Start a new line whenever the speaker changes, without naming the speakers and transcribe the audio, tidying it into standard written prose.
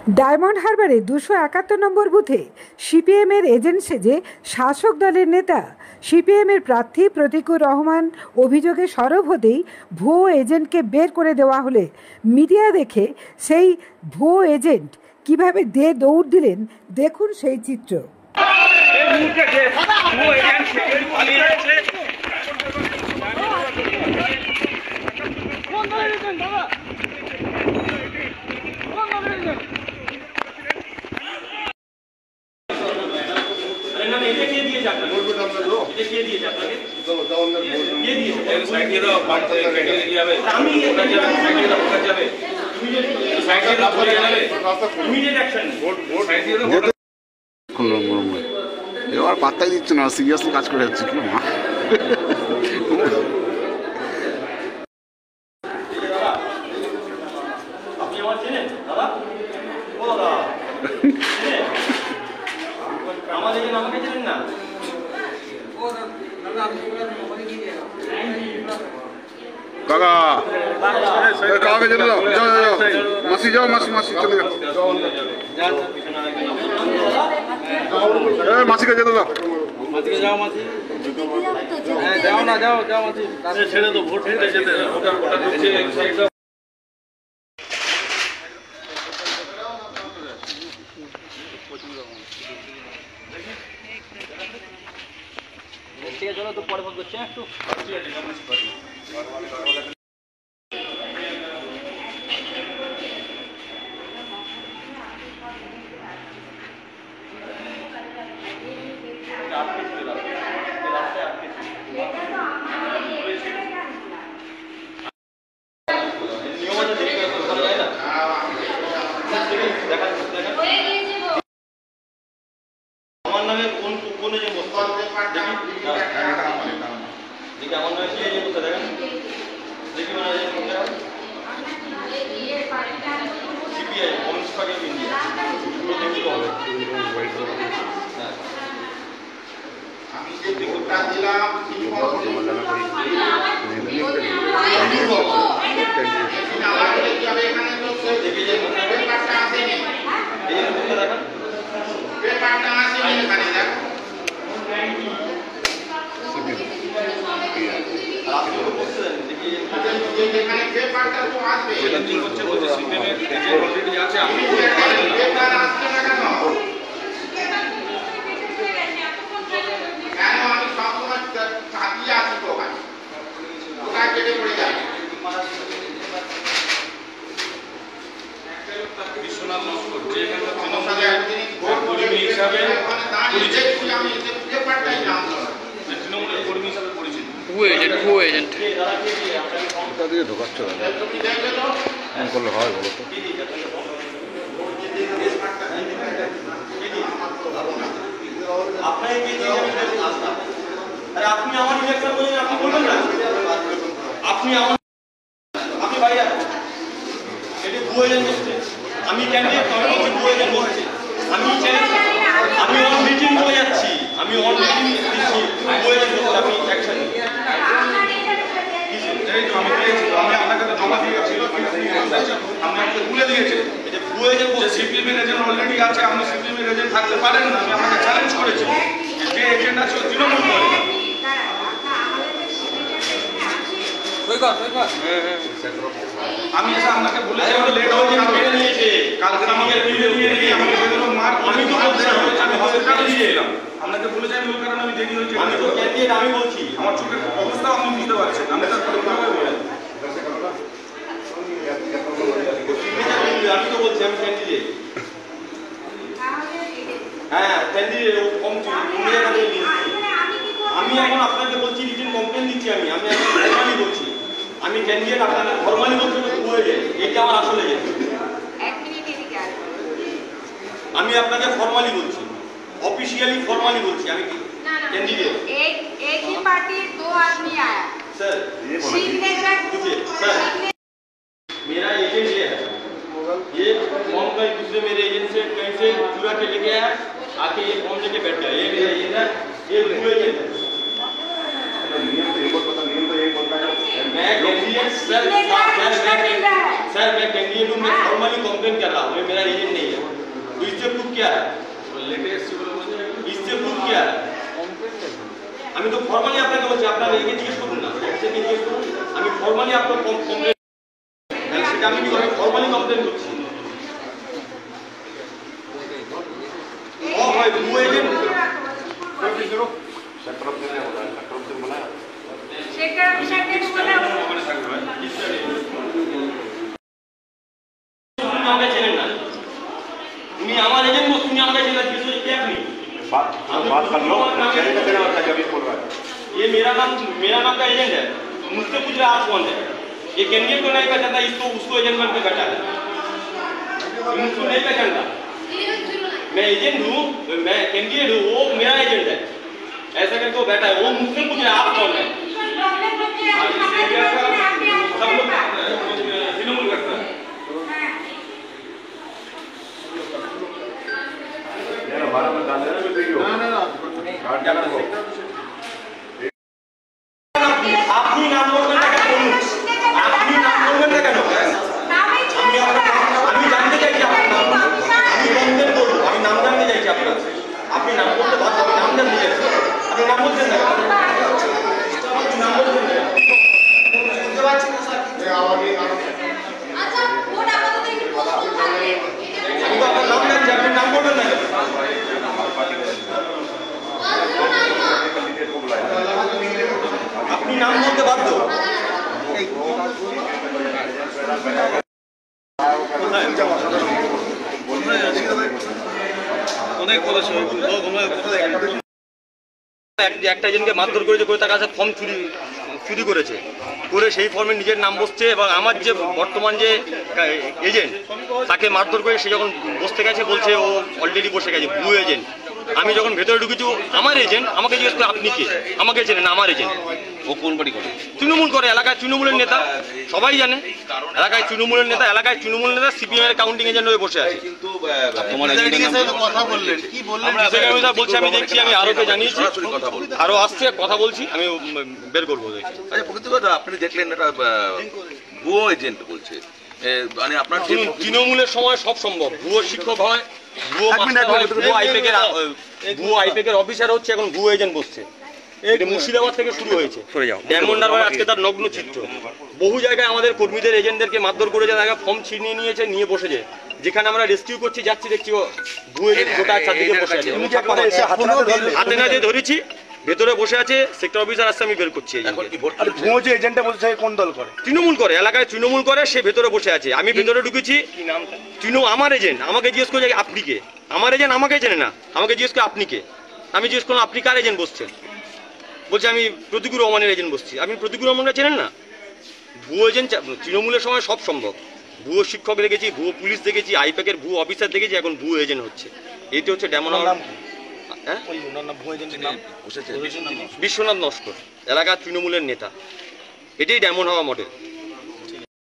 Diamond হারবারে 271 নম্বর বুথে সিপিএমের agent সেজে শাসক দলের নেতা সিপিএমের প্রার্থী প্রতীকুর রহমান অভিযোগে সরব হতেই ভুয়ো এজেন্টকে বের করে দেওয়া হলে মিডিয়া দেখে সেই ভুয়ো এজেন্ট কিভাবে দৌড় দিলেন, দেখুন সেই চিত্র।
এবার পাত্তাই দিচ্ছে না, সিরিয়াসলি কাজ করে যাচ্ছে কি মা। কাকা কাকাকে যেতে দাও, যাও যাও মাসি, যাও মাসি, মাসি চলে যাও, মাসিকে যেতে দাও,
যাও মাসি, যাও না, যাও যাও মাসি, ছেড়ে তো ভোট দিতে যেতে ঠিক আছে। চলো তো পরে ফোন করছি একটু। আমার নামে কোন কোন যে বস্তা দেখি আমার নামে কি বস্তা দেখেন, দেখি মানে CPI communist party of India আমি যে রিপোর্টটা দিলাম দেখি যে পেপারটা আসেনি, এই রিপোর্টটা দেখেন, পেপারটা আসেনি এখানে দেখো। এখানে পেপারটা তো আসবে, এটা ঠিক হচ্ছে বলছে সিপিএমের এজেন্ট অলরেডি আছে, আপনি পেপার আসছে না কেন? কেন আমি সবসময় তাকিয়ে আছি তো ভাই, ওটা কেটে পড়ে যায়। বিশ্বনাথ নস্কর যে কর্মী হিসাবে আমি পেপারটাই নাম তৃণমূলের কর্মী হিসাবে পরিচিত।
ঢোকাচ্ছ করলে হয় বলো তো।
আপনি আমার ইলেকশন বলেন, আপনি বলবেন না, আপনি আমার আপনি ভাই এটা ভুয়ো এজেন্ট বলছে, আমি ক্যান্ডিডেট আমি ভুয়ো এজেন্ট বলছি, আমি আমি অন মিটিং করে যাচ্ছি, আমি অন মিটিং দিচ্ছি, ভুয়ো এজেন্ট বলছে, আপনি অ্যাকশন আমি দিয়েছি, আমি আপনাকে তো জমা দিয়েছি, আপনি আমাকে তুলে দিয়েছে, এটা ভুয়ো এজেন্ট বলছে। সিপিএমের এজেন্ট অলরেডি আছে, আপনি সিপিএমের এজেন্ট থাকতে পারেন না, আমি আপনাকে চ্যালেঞ্জ করেছি, যে এজেন্ট আছে তৃণমূল করে। আমি এসে আপনাকে বলেছি আমি লেট হয়ে নিয়েছে, কালকে আমাকে নিয়ে আমাকে বেরোনো মার, আমি তো বলছি আমি হসপিটালে নিয়ে এলাম, আপনাকে বলেছি আমি ওই কারণে আমি দেরি হয়েছে, আমি তো ক্যান্ডিডেট, আমি বলছি আমার চোখের অবস্থাও আপনি বুঝতে পারছেন, আমি তারপরে কিভাবে বলেন, আমি তো বলছি আমি ক্যান্ডিডেট, হ্যাঁ ক্যান্ডিডেট কম আমি এখন আপনাকে বলছি রিটেন কমপ্লেন দিচ্ছি, আমি আমি ফরমালি বলছি, আমি ক্যান্ডিডেট, আপনাকে ফরমালি বলছি ভুয়ো এজেন্ট, এইটা আমার আসল এজেন্ট, আমি আপনাকে ফরমালি বলছি, ऑफिशियली फॉर्मली बोलছি আমি কি कैंडिडेट
एक ही पार्टी दो आदमी आया
सर ये देखिए सर मेरा एजेंट ये है, ये फॉर्म का दूसरे मेरे एजेंट से कहीं से चुरा के लेके आया, आके ये फॉर्म लेके बैठ गया, ये मेरा एजेंट है, ये भूए एजेंट है। मैं कैंडिडेट सर मैं कैंडिडेट हूँ, मैं फॉर्मली कंप्लेन कर रहा हूँ, ये मेरा एजेंट नहीं है। क्या है इससे प्रूफ क्या है আমি তো ফর্মালি আপনাকে বলছি আপনারা একে জিজ্ঞেস করুন না একে জিজ্ঞেস করুন আমি ফর্মালি আপনার কমপ্লেন সেটা আমি কি করে ফর্মালি কমপ্লেন করছি ও ভাই ভুয়ো এজেন্ট
সেক্টর অফিসারকে বলে
তুমি আমাকে চেনেন না তুমি আমার এজেন্ট বস তুমি আমাকে চেনেন কিছু কে আপনি
बात कर लो चलेगा तेरा होता जब बोल रहा है
ये मेरा नाम का एजेंट है मुझसे पूछ रहे आप कौन है ये कैंडिडेट को नहीं पहचानता इसको उसको एजेंट बन के बैठा है मुझको नहीं पहचानता मैं एजेंट हूँ मैं कैंडिडेट हूँ वो मेरा एजेंट है ऐसा करके वो बैठा है वो मुझसे पूछ रहे आप कौन है सब लोग तृणमूल करता है
हमारा बता देना मैं देखियो कार्ड जाना को
আপনি নাম বলবেন না কেন আপনি নাম বলবেন না কেন আমি জানতে চাইছি আপনার নাম আমি কমপ্লেন করবো আমি নাম জানতে চাইছি আপনার আপনি নাম বলতে বাধ্য আমি নাম জানতে চাইছি আপনি নাম বলছেন না কেন আপনি নাম বলছেন না বুঝতে পারছেন না স্যার
আচ্ছা ভোট আপাতত একটু পোস্ট থাকবে
আমি তো আপনার নাম জানছি আপনি নাম বলবেন না কেন আপনি নাম বলতে বাধ্য একটা এজেন্টকে মারধর করেছে করে তার কাছে ফর্ম চুরি করেছে করে সেই ফর্মে নিজের নাম বসছে এবং আমার যে বর্তমান যে এজেন্ট তাকে মারধর করে সে যখন বসতে গেছে বলছে ও অলরেডি বসে গেছে ভুয়ো এজেন্ট আমি যখন ভেতরে ঢুকেছি আমার এজেন্ট আমাকে জিজ্ঞেস করে আপনি কে আমাকে চেনেন না আমার এজেন্ট ও কোন বাড়ি করে তৃণমূল করে এলাকায় তৃণমূলের নেতা সবাই জানে এলাকায় তৃণমূলের নেতা এলাকায় তৃণমূল নেতা সিপিএম এর কাউন্টিং এজেন্ট হয়ে বসে আছে
কথা বললেন কি বললেন
বলছি আমি দেখছি আমি আরোকে জানিয়েছি আরো আসছে কথা বলছি আমি বের করবো
আচ্ছা প্রকৃত কথা আপনি দেখলেন এটা ভুয়ো এজেন্ট বলছে মানে আপনার
তৃণমূলের সময় সব সম্ভব ভুয়ো শিক্ষক হয় ভুয়ো আইপেকের অফিসার হচ্ছে এখন ভুয়ো এজেন্ট বসছে এটা মুর্শিদাবাদ থেকে শুরু হয়েছে ডায়মন্ড হারবার আজকে তার নগ্ন চিত্র বহু জায়গায় আমাদের কর্মীদের এজেন্টদেরকে মারধর করে জায়গা ফর্ম ছিনিয়ে নিয়েছে নিয়ে বসেছে যেখানে আমরা রেস্কিউ করছি যাচ্ছি দেখছি ভুয়ো এজেন্ট গোটা চারদিকে বসে আছে হাতে নাতে ধরেছি ভেতরে বসে আছে সেক্টর অফিসার আসছে আমি বের করছি
ভুয়ো যে এজেন্টটা বলছে কোন দল করে
তৃণমূল করে এলাকায় তৃণমূল করে সে ভেতরে বসে আছে আমি ভেতরে ঢুকেছি আমার এজেন্ট আমাকে জিজ্ঞেস করে আপনি কে আমার এজেন্ট আমাকে চেনে না আমাকে জিজ্ঞেস করে আপনি কে আমি জিজ্ঞেস করলাম আপনি কার এজেন্ট বসছেন বলছে আমি প্রতীকুর রহমানের এজেন্ট বসছি আপনি প্রতীকুর রহমানকে চেনেন না ভুয়ো এজেন্ট তৃণমূলের সময় সব সম্ভব ভুয়ো শিক্ষক দেখেছি ভুয়ো পুলিশ দেখেছি আইপ্যাকের ভুয়ো অফিসার দেখেছি এখন ভুয়ো এজেন্ট হচ্ছে এইটা হচ্ছে ডেমন বিশ্বনাথ নস্কর এলাকার তৃণমূলের নেতা এটাই ডায়মন্ড হাওয়া মডেল